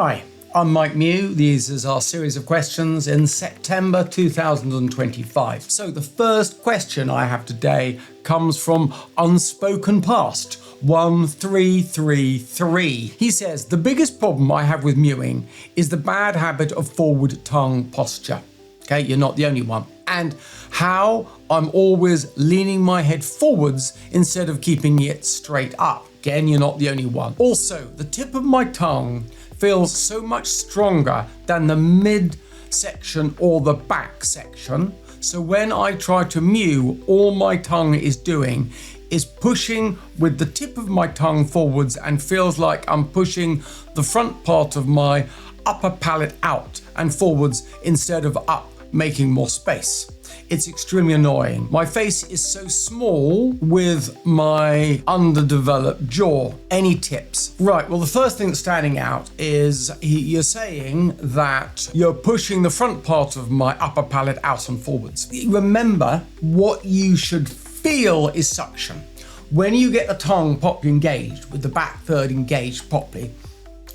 Hi, I'm Mike Mew. These are our series of questions in September 2025. So the first question I have today comes from Unspoken Past 1333. He says, the biggest problem I have with mewing is the bad habit of forward tongue posture. Okay, you're not the only one. And how I'm always leaning my head forwards instead of keeping it straight up. Again, you're not the only one. Also, the tip of my tongue feels so much stronger than the mid section or the back section. So when I try to mew, all my tongue is doing is pushing with the tip of my tongue forwards and feels like I'm pushing the front part of my upper palate out and forwards instead of up, making more space. It's extremely annoying. My face is so small with my underdeveloped jaw. Any tips? Right, well, the first thing that's standing out is you're saying that you're pushing the front part of my upper palate out and forwards. Remember, what you should feel is suction. When you get the tongue properly engaged, with the back third engaged properly,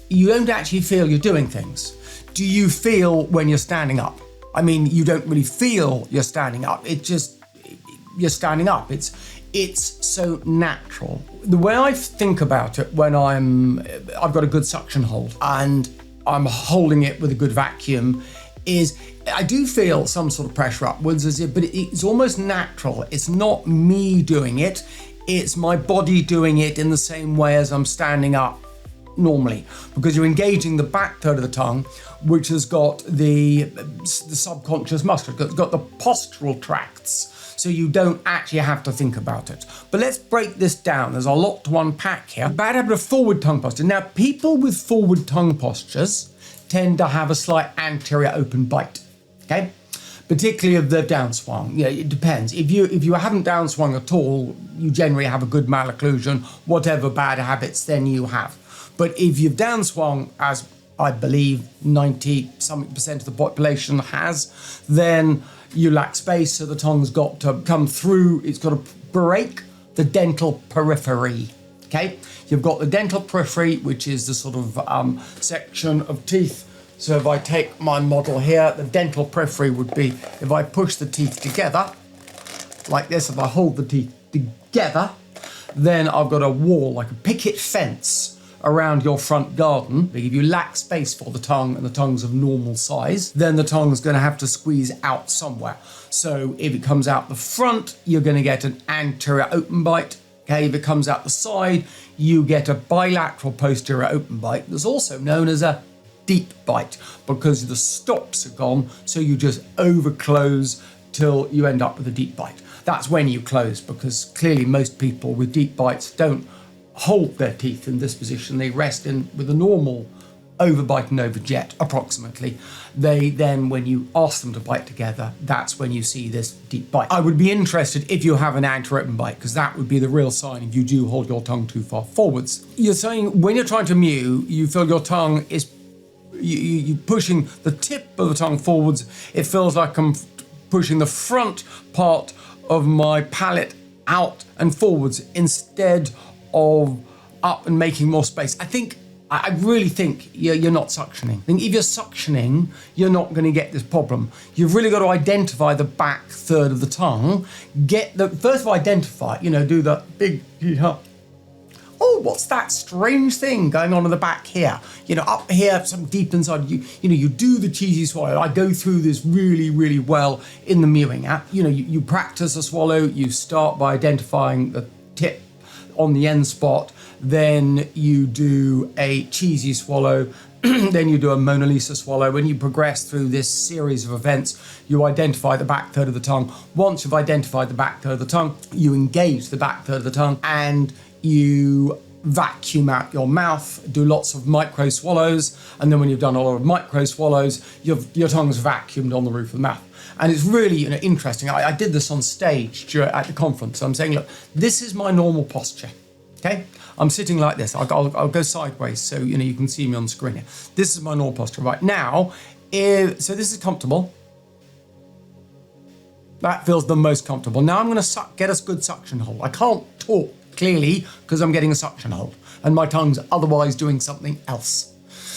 you don't actually feel you're doing things. Do you feel when you're standing up? I mean, you don't really feel you're standing up. You're standing up. It's so natural. The way I think about it when I've got a good suction hold and I'm holding it with a good vacuum is I do feel some sort of pressure upwards, but it's almost natural. It's not me doing it. It's my body doing it in the same way as I'm standing up normally, because you're engaging the back third of the tongue, which has got the subconscious muscle, it's got the postural tracts, so you don't actually have to think about it. But let's break this down. There's a lot to unpack here. Bad habit of forward tongue posture. Now, people with forward tongue postures tend to have a slight anterior open bite, okay? Particularly if they're downswung. Yeah, it depends. If you haven't downswung at all, you generally have a good malocclusion, whatever bad habits then you have. But if you've downswung, as I believe 90-something% of the population has, then you lack space, so the tongue's got to come through, it's got to break the dental periphery, okay? You've got the dental periphery, which is the sort of section of teeth. So if I take my model here, the dental periphery would be, if I push the teeth together, like this, if I hold the teeth together, then I've got a wall, like a picket fence, around your front garden. If you lack space for the tongue and the tongue's of normal size, then the tongue's going to have to squeeze out somewhere. So if it comes out the front, you're going to get an anterior open bite. Okay, if it comes out the side, you get a bilateral posterior open bite. That's also known as a deep bite because the stops are gone, so you just overclose till you end up with a deep bite. That's when you close, because clearly most people with deep bites don't hold their teeth in this position. They rest in with a normal overbite and overjet approximately. They then, when you ask them to bite together, that's when you see this deep bite. I would be interested if you have an anterior open bite, because that would be the real sign if you do hold your tongue too far forwards. You're saying when you're trying to mew, you feel your tongue is you pushing the tip of the tongue forwards. It feels like I'm pushing the front part of my palate out and forwards instead of up and making more space. I really think you're not suctioning. I think if you're suctioning, you're not going to get this problem. You've really got to identify the back third of the tongue. First of all, identify, do the big, oh, what's that strange thing going on in the back here? Up here, some deep inside, you do the cheesy swallow. I go through this really, really well in the Mewing app. You practice a swallow, you start by identifying the tip on the end spot, then you do a cheesy swallow, then you do a Mona Lisa swallow. When you progress through this series of events, you identify the back third of the tongue. Once you've identified the back third of the tongue, you engage the back third of the tongue and you vacuum out your mouth, do lots of micro swallows, and then when you've done a lot of micro swallows, your tongue's vacuumed on the roof of the mouth. And it's really interesting. I did this on stage at the conference. I'm saying, look, this is my normal posture, okay? I'm sitting like this. I'll go sideways so you can see me on the screen here. This is my normal posture right now. So this is comfortable. That feels the most comfortable. Now I'm going to get a good suction hold. I can't talk clearly because I'm getting a suction hold and my tongue's otherwise doing something else.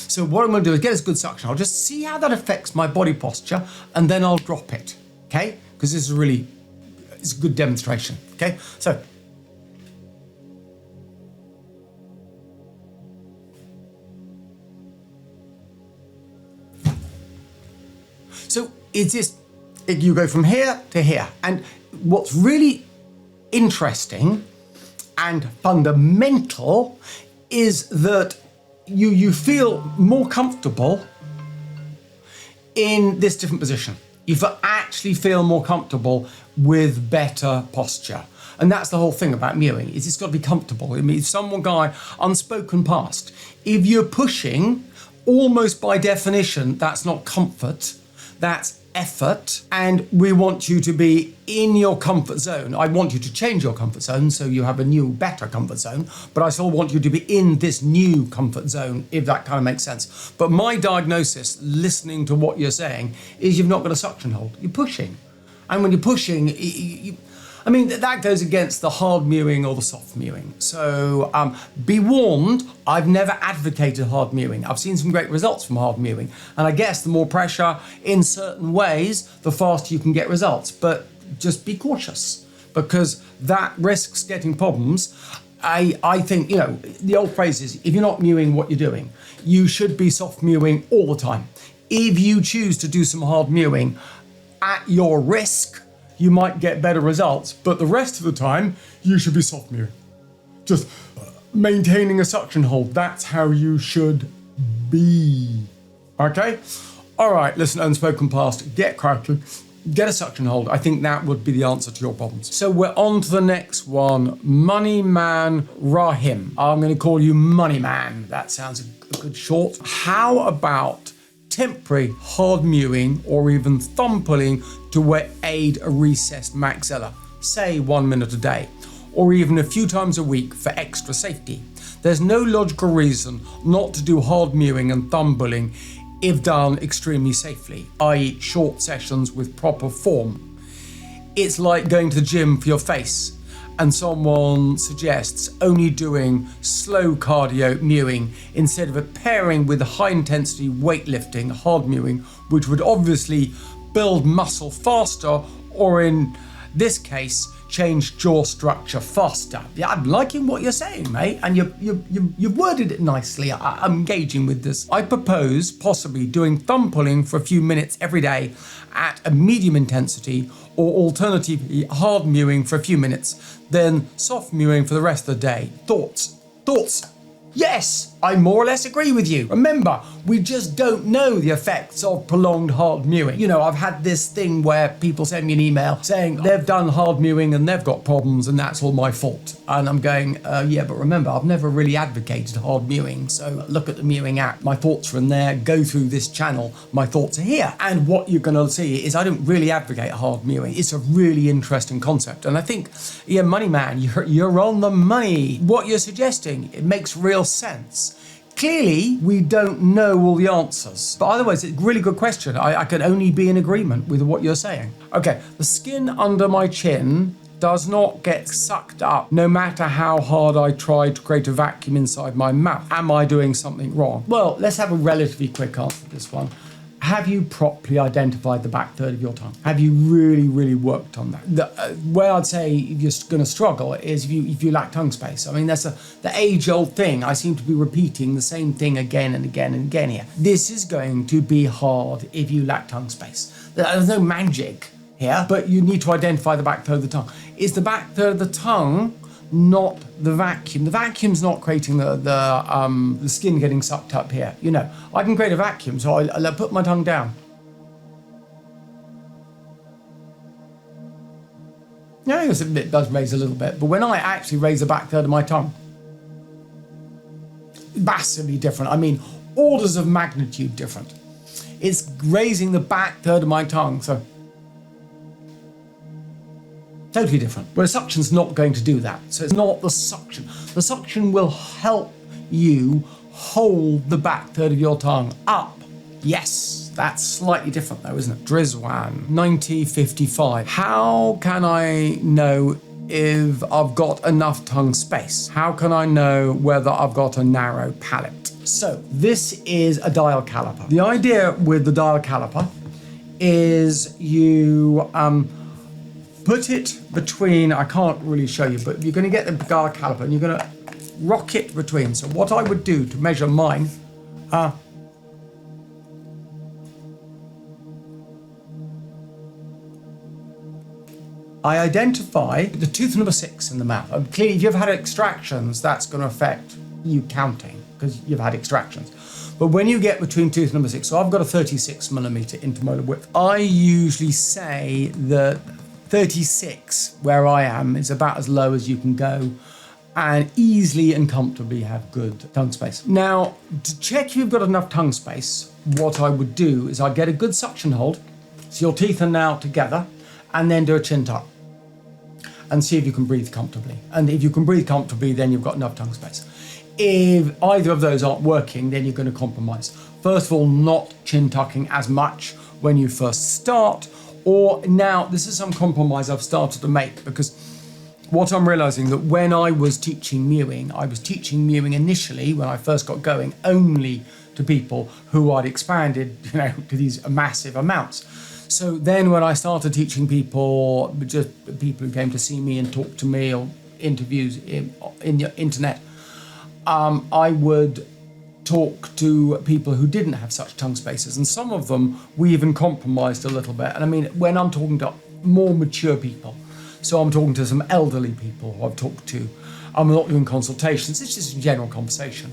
So what I'm going to do is get this good suction. I'll just see how that affects my body posture, and then I'll drop it, okay? Because this is really, it's a good demonstration, okay? So it's just, you go from here to here. And what's really interesting and fundamental is that you feel more comfortable in this different position. You actually feel more comfortable with better posture. And that's the whole thing about mewing, is it's got to be comfortable. I mean, unspoken past, if you're pushing, almost by definition, that's not comfort, that's effort, and we want you to be in your comfort zone. I want you to change your comfort zone so you have a new, better comfort zone, but I still want you to be in this new comfort zone, if that kind of makes sense. But my diagnosis, listening to what you're saying, is you've not got a suction hold. You're pushing. And when you're pushing, I mean, that goes against the hard mewing or the soft mewing. So be warned, I've never advocated hard mewing. I've seen some great results from hard mewing. And I guess the more pressure in certain ways, the faster you can get results. But just be cautious, because that risks getting problems. I think, you know, the old phrase is, if you're not mewing what you're doing, you should be soft mewing all the time. If you choose to do some hard mewing at your risk, you might get better results, but the rest of the time, you should be soft mewing. Just maintaining a suction hold, that's how you should be. Okay? All right, listen, unspoken past, get cracking, get a suction hold. I think that would be the answer to your problems. So we're on to the next one, Money Man Rahim. I'm gonna call you Money Man. That sounds a good short. How about temporary hard mewing or even thumb pulling to aid a recessed maxilla, say 1 minute a day, or even a few times a week for extra safety. There's no logical reason not to do hard mewing and thumb pulling if done extremely safely, i.e. short sessions with proper form. It's like going to the gym for your face and someone suggests only doing slow cardio mewing instead of pairing with high intensity weightlifting, hard mewing, which would obviously build muscle faster, or in this case, change jaw structure faster. Yeah, I'm liking what you're saying, mate, and you've worded it nicely. I'm engaging with this. I propose possibly doing thumb pulling for a few minutes every day at a medium intensity, or alternatively hard mewing for a few minutes, then soft mewing for the rest of the day. Thoughts? Yes, I more or less agree with you. Remember, we just don't know the effects of prolonged hard mewing. You know, I've had this thing where people send me an email saying they've done hard mewing and they've got problems and that's all my fault. And I'm going, yeah, but remember, I've never really advocated hard mewing. So look at the Mewing app. My thoughts are in there. Go through this channel. My thoughts are here. And what you're going to see is I don't really advocate hard mewing. It's a really interesting concept. And I think, yeah, Money Man, you're on the money. What you're suggesting, it makes real sense. Clearly, we don't know all the answers, but otherwise, it's a really good question. I can only be in agreement with what you're saying. Okay, the skin under my chin does not get sucked up no matter how hard I try to create a vacuum inside my mouth. Am I doing something wrong? Well, let's have a relatively quick answer to this one. Have you properly identified the back third of your tongue? Have you really worked on that? Where I'd say you're going to struggle is if you lack tongue space. I mean, that's the age-old thing. I seem to be repeating the same thing again and again and again here. This is going to be hard if you lack tongue space. There's no magic here, but you need to identify the back third of the tongue. Is the back third of the tongue not the vacuum? The vacuum's not creating the skin getting sucked up here. You know, I can create a vacuum, so I put my tongue down. Yeah, it does raise a little bit, but when I actually raise the back third of my tongue, massively different. I mean, orders of magnitude different. It's raising the back third of my tongue, so totally different. Whereas suction's not going to do that. So it's not the suction. The suction will help you hold the back third of your tongue up. Yes, that's slightly different though, isn't it? Drizwan, 9055. How can I know if I've got enough tongue space? How can I know whether I've got a narrow palate? So this is a dial caliper. The idea with the dial caliper is you put it between, I can't really show you, but you're going to get the dial caliper and you're going to rock it between. So what I would do to measure mine, I identify the tooth number 6 in the mouth. Clearly, if you've had extractions, that's going to affect you counting because you've had extractions. But when you get between tooth number 6, so I've got a 36mm intermolar width. I usually say that 36, where I am, is about as low as you can go and easily and comfortably have good tongue space. Now, to check if you've got enough tongue space, what I would do is I'd get a good suction hold, so your teeth are now together, and then do a chin tuck and see if you can breathe comfortably. And if you can breathe comfortably, then you've got enough tongue space. If either of those aren't working, then you're going to compromise. First of all, not chin tucking as much when you first start, or now this is some compromise I've started to make, because what I'm realizing that when I was teaching mewing, I was teaching mewing initially when I first got going only to people who I'd expanded, to these massive amounts. So then when I started teaching people, just people who came to see me and talk to me, or interviews in the internet, I would talk to people who didn't have such tongue spaces, and some of them we even compromised a little bit. And I mean, when I'm talking to more mature people, so I'm talking to some elderly people who I've talked to, I'm not doing consultations, it's just a general conversation.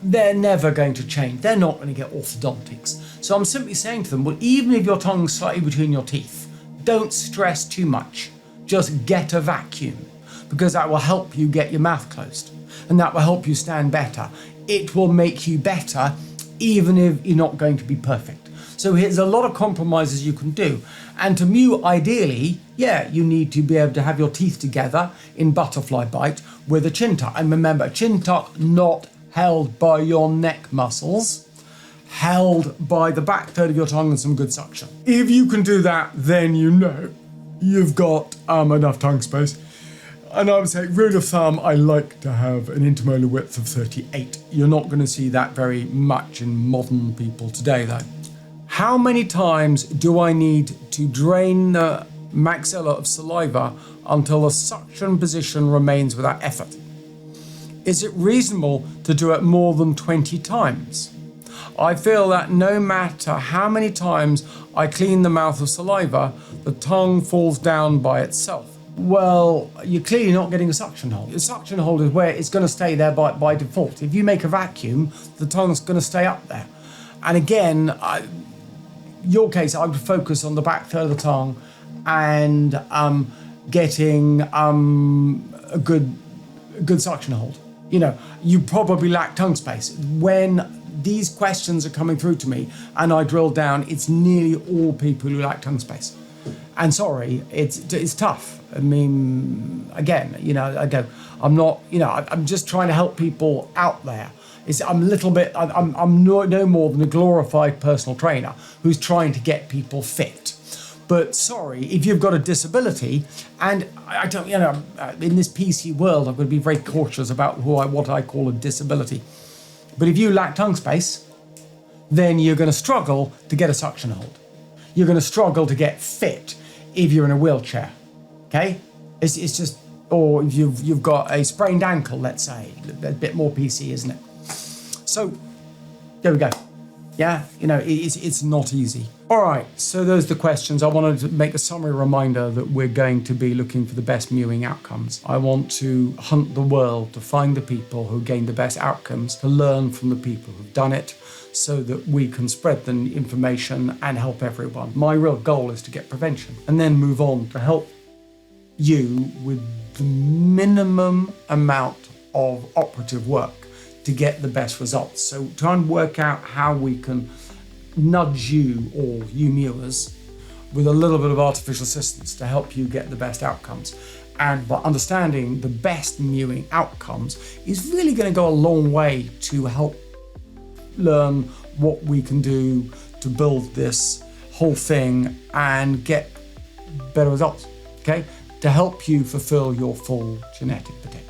They're never going to change. They're not going to get orthodontics. So I'm simply saying to them, well, even if your tongue's slightly between your teeth, don't stress too much. Just get a vacuum, because that will help you get your mouth closed, and that will help you stand better. It will make you better, even if you're not going to be perfect. So here's a lot of compromises you can do. And to mew, ideally, you need to be able to have your teeth together in butterfly bite with a chin tuck. And remember, a chin tuck not held by your neck muscles, held by the back third of your tongue and some good suction. If you can do that, then you've got enough tongue space. And I would say, rule of thumb, I like to have an intermolar width of 38. You're not going to see that very much in modern people today, though. How many times do I need to drain the maxilla of saliva until the suction position remains without effort? Is it reasonable to do it more than 20 times? I feel that no matter how many times I clean the mouth of saliva, the tongue falls down by itself. Well, you're clearly not getting a suction hold. The suction hold is where it's going to stay there by default. If you make a vacuum, the tongue's going to stay up there. And again, your case, I would focus on the back third of the tongue and getting a good suction hold. You probably lack tongue space. When these questions are coming through to me and I drill down, it's nearly all people who lack tongue space. And sorry, it's tough. I mean, again, I'm just trying to help people out there. I'm no more than a glorified personal trainer who's trying to get people fit. But sorry, if you've got a disability, and I don't, in this PC world, I've got to be very cautious about what I call a disability. But if you lack tongue space, then you're going to struggle to get a suction hold. You're going to struggle to get fit if you're in a wheelchair. Okay? It's just, or if you've got a sprained ankle, let's say, a bit more PC, isn't it? So there we go. Yeah, it's not easy. All right, so those are the questions. I wanted to make a summary reminder that we're going to be looking for the best mewing outcomes. I want to hunt the world to find the people who gain the best outcomes, to learn from the people who've done it, so that we can spread the information and help everyone. My real goal is to get prevention and then move on to help you with the minimum amount of operative work to get the best results. So try and work out how we can nudge you, or you mewers, with a little bit of artificial assistance to help you get the best outcomes. And by understanding the best mewing outcomes is really going to go a long way to help learn what we can do to build this whole thing and get better results, okay? To help you fulfill your full genetic potential.